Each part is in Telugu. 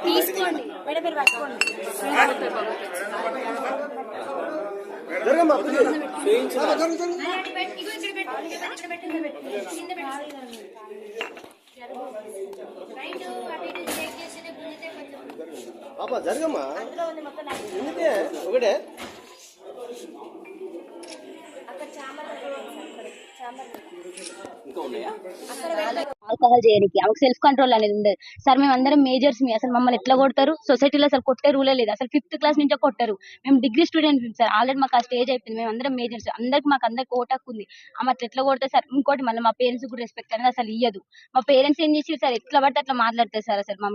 తీసుకోండి మేడం, మీరు పట్టుకోండి. జరగమ్మా ఒకటే ఆల్కహాల్ చేయడానికి ఆమెకు సెల్ఫ్ కంట్రోల్ అనేది ఉండదు సార్. మేము అందరం మేజర్స్ మీ అసలు మమ్మల్ని ఎట్లా కొడతారు? సొసైటీలో అసలు కొట్టే రూలే లేదు అసలు. 5th క్లాస్ నుంచే కొట్టారు. మేము డిగ్రీ స్టూడెంట్స్ సార్. ఆల్రెడీ మాకు ఆ స్టేజ్ అయిపోయింది. మేము అందరం మేజర్స్, అందరికి ఓటాకు ఉంది. ఆమె అట్లా ఎట్లా కొడతారు సార్? ఇంకోటి మళ్ళీ మా పేరెంట్స్ కూడా రెస్పెక్ట్ అనేది అసలు ఇయ్యదు. మా పేరెంట్స్ ఏం చేసి సార్ ఎట్లా పడితే అట్లా మాట్లాడతారు సార్. అసలు మా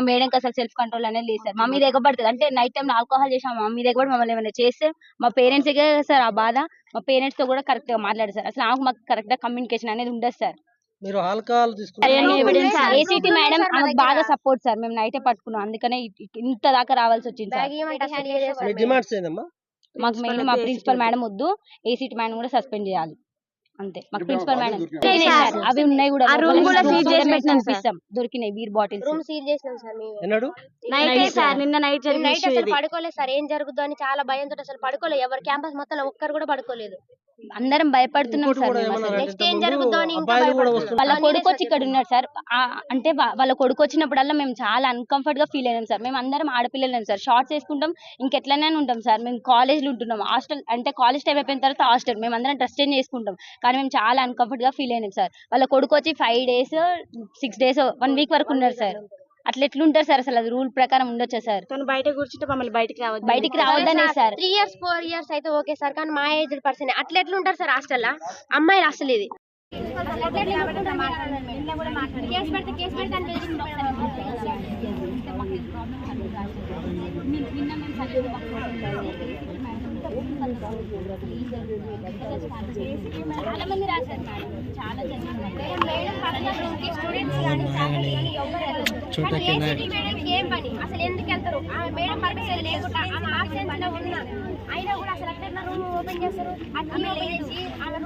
మేడంకి అసలు సెల్ఫ్ కంట్రోల్ అనేది లేదు సార్. మా మీద ఎగబడుతుంది అంటే నైట్ టైం ఆల్కహాల్ చేసి మా మీద ఎగబడి మమ్మల్ని ఏమైనా చేస్తే మా పేరెంట్స్ సార్ ఆ బాధ. మా పేరెంట్స్ తో కూడా కరెక్ట్ గా మాట్లాడారు సార్. అసలు మాకు కరెక్ట్ గా కమ్యూనికేషన్ అనేది ఉండదు సార్. మీరు ఆల్కహాల్ ఏసీటీ మేడం ఆమెకు బాగా సపోర్ట్ సార్. మేము నైటే పట్టుకున్నాం, అందుకనే ఇంత దాకా రావాల్సి వచ్చింది సార్. మాకు మెయిన్ మా ప్రిన్సిపల్ మేడం వద్దు, ఏసీటీ మేడం కూడా సస్పెండ్ చేయాలి అంతే. మాకు ప్రిన్సిపల్ మేడం అవి ఉన్నాయి కూడా, దొరికినాయి బీర్ బాటిల్స్. రూమ్ సీల్ చేసినాం సార్ మేము. నిన్న నైట్ అసలు పడుకోలేదు సార్. ఏం జరుగుతుందో అని చాలా భయంతో అసలు పడుకోలేదు. ఎవరు క్యాంపస్ మొత్తం ఒక్కరు కూడా పడుకోలేదు. అందరం భయపడుతున్నాం సార్. నెక్స్ట్ ఏం జరుగుతుందో అని వాళ్ళ కొడుకు వచ్చి ఇక్కడ ఉన్నాడు సార్. అంటే వాళ్ళ కొడుకు వచ్చినప్పుడల్లా మేము చాలా అన్కంఫర్ట్ గా ఫీల్ అయినాం సార్. మేము అందరం ఆడపిల్లలేం సార్. షార్ట్స్ వేసుకుంటాం, ఇంకెట్లనే ఉంటాం సార్. మేము కాలేజ్ లో ఉంటున్నాం, హాస్టల్ అంటే కాలేజ్ టైం అయిపోయిన తర్వాత హాస్టల్. మేము అందరం డ్రెస్ చేంజ్ చేసుకుంటాం, కానీ మేము చాలా అన్కంఫర్ట్ గా ఫీల్ అయినాం సార్. వాళ్ళ కొడుకు వచ్చి 5 days 6 days 1 week వరకు ఉన్నారు సార్. అట్లా ఎట్లుంటారు సార్? అసలు అది రూల్ ప్రకారం ఉండొచ్చా సార్? బయట కూర్చుంటే మమ్మల్ని బయటికి రావద్దనే సార్. 3 years 4 years అయితే ఓకే సార్, కానీ మా ఏజ్ పర్సన్ అట్లా ఎట్లుంటారు సార్ హాస్టల్లో? అమ్మాయిలు అసలు ఇది చాలా మంది రాశారు మేడం, చాలా ఏం పని అసలు ఎందుకు వెళ్తారు? మేడం పర్మిషన్ లేకుండా ఆమె ఆబ్సెన్స్ లో ఉన్నా అయినా కూడా అసలు అట్లా రూమ్ ఓపెన్ చేస్తారు.